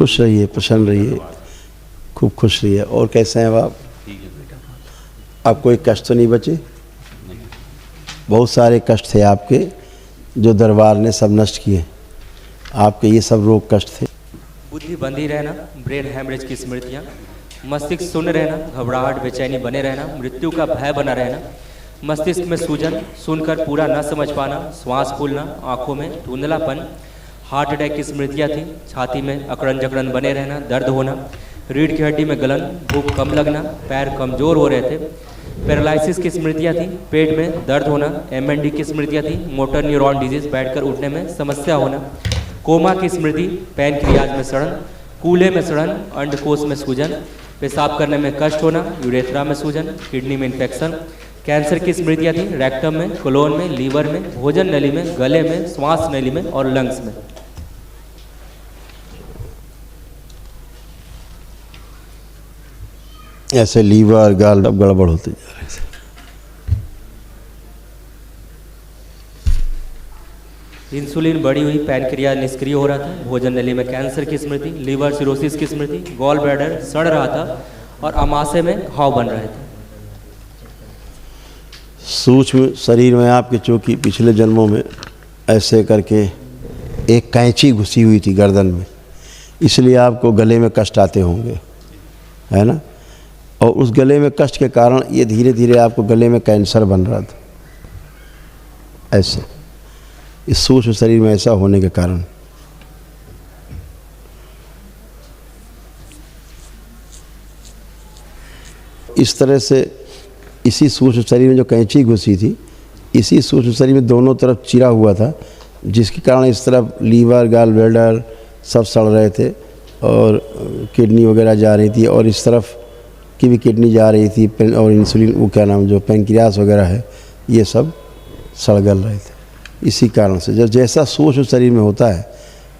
खुश रहिए, प्रसन्न रहिए, खूब खुश रहिए। और कैसे हैं आप? अब कोई कष्ट तो नहीं बचे? बहुत सारे कष्ट थे आपके जो दरबार ने सब नष्ट किए। आपके ये सब रोग कष्ट थे। बुद्धि बंधी रहना, ब्रेन हैमरेज की स्मृतियाँ, मस्तिष्क शून्य रहना, घबराहट बेचैनी बने रहना, मृत्यु का भय बना रहना, मस्तिष्क में सूजन, सुनकर पूरा न समझ पाना, श्वास फूलना, आंखों में धुंधलापन, हार्ट अटैक की स्मृतियाँ थी। छाती में अकड़न जकड़न बने रहना, दर्द होना, रीढ़ की हड्डी में गलन, भूख कम लगना, पैर कमजोर हो रहे थे, पैरालिसिस की स्मृतियाँ थी। पेट में दर्द होना, MND की स्मृतियाँ थी। मोटर न्यूरॉन डिजीज, बैठकर उठने में समस्या होना, कोमा की स्मृति, पैनक्रियाज में सड़न, कूल्हे में सड़न, अंडकोश में सूजन, पेशाब करने में कष्ट होना, यूरेथ्रा में सूजन, किडनी में इन्फेक्शन, कैंसर की स्मृतियाँ थी। रेक्टम में, कोलोन में, लीवर में, भोजन नली में, गले में, श्वास नली में और लंग्स में। ऐसे लीवर गाल अब गड़बड़ होते जा रहे थे। इंसुलिन बढ़ी हुई, पैनक्रिया निष्क्रिय हो रहा था, भोजन नली में कैंसर की स्मृति, लीवर सिरोसिस की स्मृति, गॉल ब्लैडर सड़ रहा था और अमाशय में घाव बन रहे थे। सूक्ष्म शरीर में आपके चूंकि पिछले जन्मों में ऐसे करके एक कैंची घुसी हुई थी गर्दन में, इसलिए आपको गले में कष्ट आते होंगे, है ना। और उस गले में कष्ट के कारण ये धीरे धीरे आपको गले में कैंसर बन रहा था। ऐसे इस सूक्ष्म शरीर में ऐसा होने के कारण इस तरह से इसी सूक्ष्म शरीर में जो कैंची घुसी थी, इसी सूक्ष्म शरीर में दोनों तरफ चिरा हुआ था, जिसके कारण इस तरफ लीवर गाल ब्लैडर सब सड़ रहे थे और किडनी वगैरह जा रही थी, और इस तरफ की भी किडनी जा रही थी, और इंसुलिन वो क्या नाम जो पैंक्रियास वगैरह है ये सब सड़गल रहे थे। इसी कारण से जब जैसा सूक्ष्म शरीर में होता है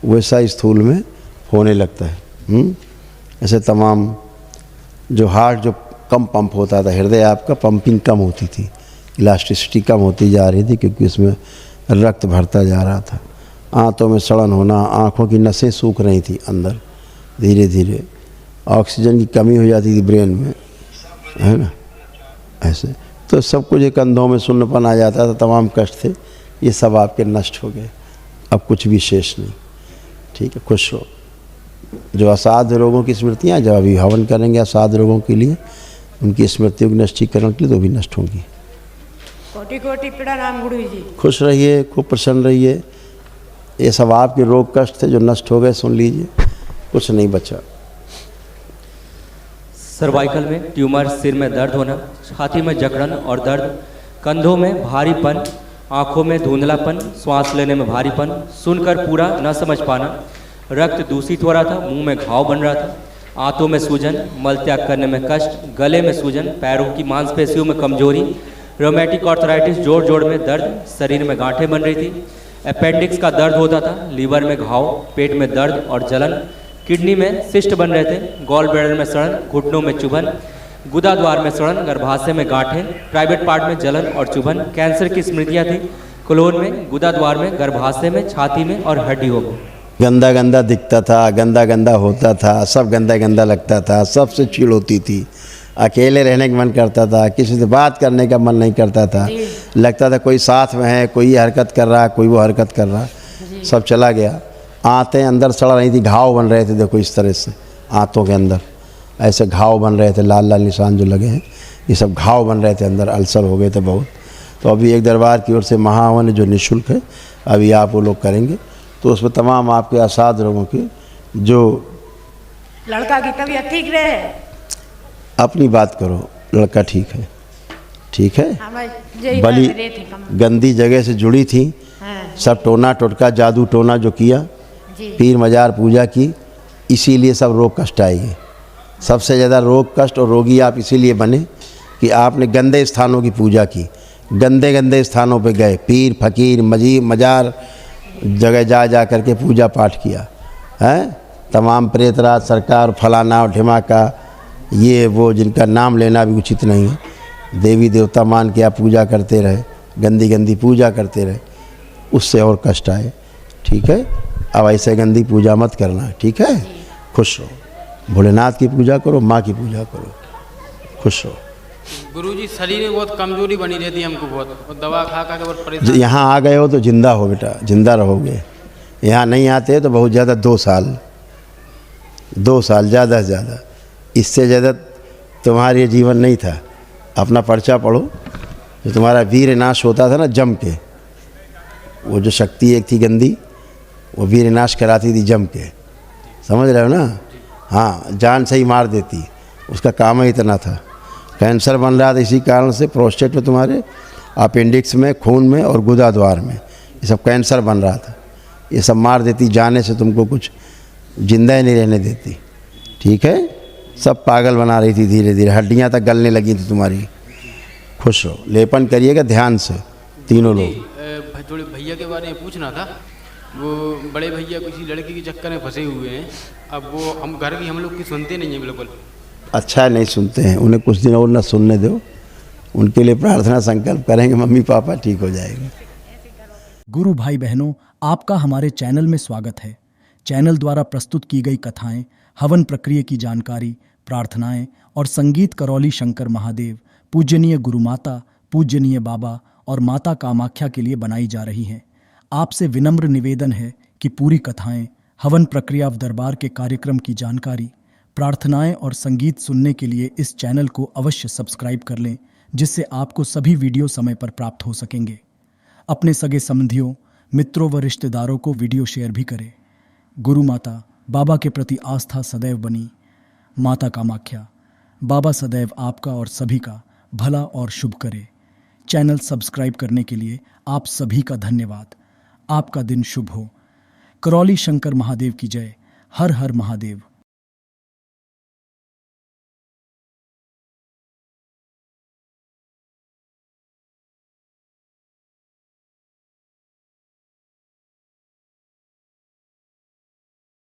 वैसा स्थूल में होने लगता है। ऐसे तमाम जो हार्ट जो कम पंप होता था, हृदय आपका पंपिंग कम होती थी, इलास्टिसिटी कम होती जा रही थी क्योंकि उसमें रक्त भरता जा रहा था। आंतों में सड़न होना, आँखों की नसें सूख रही थी अंदर, धीरे धीरे ऑक्सीजन की कमी हो जाती थी ब्रेन में, है ना। ऐसे तो सब कुछ एक कंधों में सुन्नपन आ जाता था, तमाम कष्ट थे, ये सब आपके नष्ट हो गए। अब कुछ भी शेष नहीं। ठीक है, खुश रहो। जो असाध्य रोगों की स्मृतियाँ जब अभी हवन करेंगे असाध्य रोगों के लिए, उनकी स्मृतियों के नष्टीकरण के लिए, तो भी नष्ट होंगी। कोटि कोटि प्रणाम गुरु जी। खुश रहिए, खूब प्रसन्न रहिए। ये सब आपके रोग कष्ट थे जो नष्ट हो गए, सुन लीजिए, कुछ नहीं बचा। सर्वाइकल में ट्यूमर, सिर में दर्द होना, छाती में जकड़न और दर्द, कंधों में भारीपन, आंखों में धुंधलापन, श्वास लेने में भारीपन, सुनकर पूरा न समझ पाना, रक्त दूषित हो रहा था, मुंह में घाव बन रहा था, आंतों में सूजन, मल त्याग करने में कष्ट, गले में सूजन, पैरों की मांसपेशियों में कमजोरी, रोमेटिक आर्थराइटिस, जोड़ जोड़ में दर्द, शरीर में गांठें बन रही थी, अपेंडिक्स का दर्द होता था, लीवर में घाव, पेट में दर्द और जलन, किडनी में सिस्ट बन रहे थे, गॉल ब्लैडर में सड़न, घुटनों में चुभन, गुदा द्वार में सड़न, गर्भाशय में गांठें, प्राइवेट पार्ट में जलन और चुभन, कैंसर की स्मृतियाँ थी। कोलोन में, गुदा द्वार में, गर्भाशय में, छाती में और हड्डियों में। गंदा गंदा दिखता था, गंदा गंदा होता था, सब गंदा गंदा लगता था, सबसे चिढ़ होती थी, अकेले रहने का मन करता था, किसी से बात करने का मन नहीं करता था, लगता था कोई साथ में है, कोई ये हरकत कर रहा, कोई वो हरकत कर रहा, सब चला गया। आंतें अंदर सड़ रही थी, घाव बन रहे थे, देखो इस तरह से आंतों के अंदर ऐसे घाव बन रहे थे, लाल लाल निशान जो लगे हैं, ये सब घाव बन रहे थे, अंदर अल्सर हो गए थे बहुत। तो अभी एक दरबार की ओर से महाहवन जो निःशुल्क है, अभी आप वो लोग करेंगे, तो उसमें तमाम आपके असाध्य रोगों की जो लड़का की तबीयत ठीक रहे। अपनी बात करो, लड़का ठीक है, ठीक है। बली गंदी जगह से जुड़ी थी, सब टोना टोटका जादू टोना जो किया, पीर मजार पूजा की, इसीलिए सब रोग कष्ट आएंगे। सबसे ज़्यादा रोग कष्ट और रोगी आप इसीलिए बने कि आपने गंदे स्थानों की पूजा की, गंदे गंदे स्थानों पे गए, पीर फकीर मजार जगह जा जा करके पूजा पाठ किया है। तमाम प्रेतराज सरकार फलाना और ढिमाका, ये वो जिनका नाम लेना भी उचित नहीं है, देवी देवता मान के आप पूजा करते रहे, गंदी गंदी पूजा करते रहे, उससे और कष्ट आए। ठीक है, अब ऐसे गंदी पूजा मत करना, ठीक है। खुश रहो। भोलेनाथ की पूजा करो, माँ की पूजा करो, खुश रहो। गुरुजी शरीर में बहुत कमजोरी बनी रहती है हमको बहुत, और दवा खा खा के बहुत परेशान। यहाँ आ गए हो तो जिंदा हो बेटा, जिंदा रहोगे। यहाँ नहीं आते तो बहुत ज़्यादा 2 साल, 2 साल ज़्यादा से ज़्यादा, इससे ज़्यादा तुम्हारा ये जीवन नहीं था। अपना पर्चा पढ़ो, जो तुम्हारा वीर नाश होता था ना जम के, वो जो शक्ति एक थी गंदी, वो वीर नाश कराती थी जम के, समझ रहे हो ना? हाँ, जान से ही मार देती, उसका काम ही इतना था। कैंसर बन रहा था इसी कारण से, प्रोस्टेट में तुम्हारे, अपेंडिक्स में, खून में और गुदा द्वार में, ये सब कैंसर बन रहा था। ये सब मार देती, जाने से तुमको कुछ जिंदा ही नहीं रहने देती, ठीक है? सब पागल बना रही थी धीरे धीरे, हड्डियाँ तक गलने लगी थी तुम्हारी। खुश रहो, लेपन करिएगा ध्यान से तीनों लोग। थोड़े भैया के बारे में पूछना था। वो बड़े भैया किसी लड़की के चक्कर में फंसे हुए हैं। अब वो हम घर की हम लोग की सुनते नहीं हैं बिल्कुल। अच्छा नहीं सुनते हैं, उन्हें कुछ दिन और ना सुनने दो। उनके लिए प्रार्थना संकल्प करेंगे, मम्मी पापा ठीक हो जाएंगे। गुरु भाई बहनों, आपका हमारे चैनल में स्वागत है। चैनल द्वारा प्रस्तुत की गई कथाएं, हवन प्रक्रिया की जानकारी, प्रार्थनाएं और संगीत करौली शंकर महादेव, पूजनीय गुरु माता, पूजनीय बाबा और माता कामाख्या के लिए बनाई जा रही हैं। आपसे विनम्र निवेदन है कि पूरी कथाएं, हवन प्रक्रिया दरबार के कार्यक्रम की जानकारी, प्रार्थनाएं और संगीत सुनने के लिए इस चैनल को अवश्य सब्सक्राइब कर लें, जिससे आपको सभी वीडियो समय पर प्राप्त हो सकेंगे। अपने सगे संबंधियों, मित्रों व रिश्तेदारों को वीडियो शेयर भी करें। गुरु माता, बाबा के प्रति आस्था सदैव बनी। माता कामाख्या, बाबा सदैव आपका और सभी का भला और शुभ करे। चैनल सब्सक्राइब करने के लिए आप सभी का धन्यवाद। आपका दिन शुभ हो। करौली शंकर महादेव की जय। हर हर महादेव।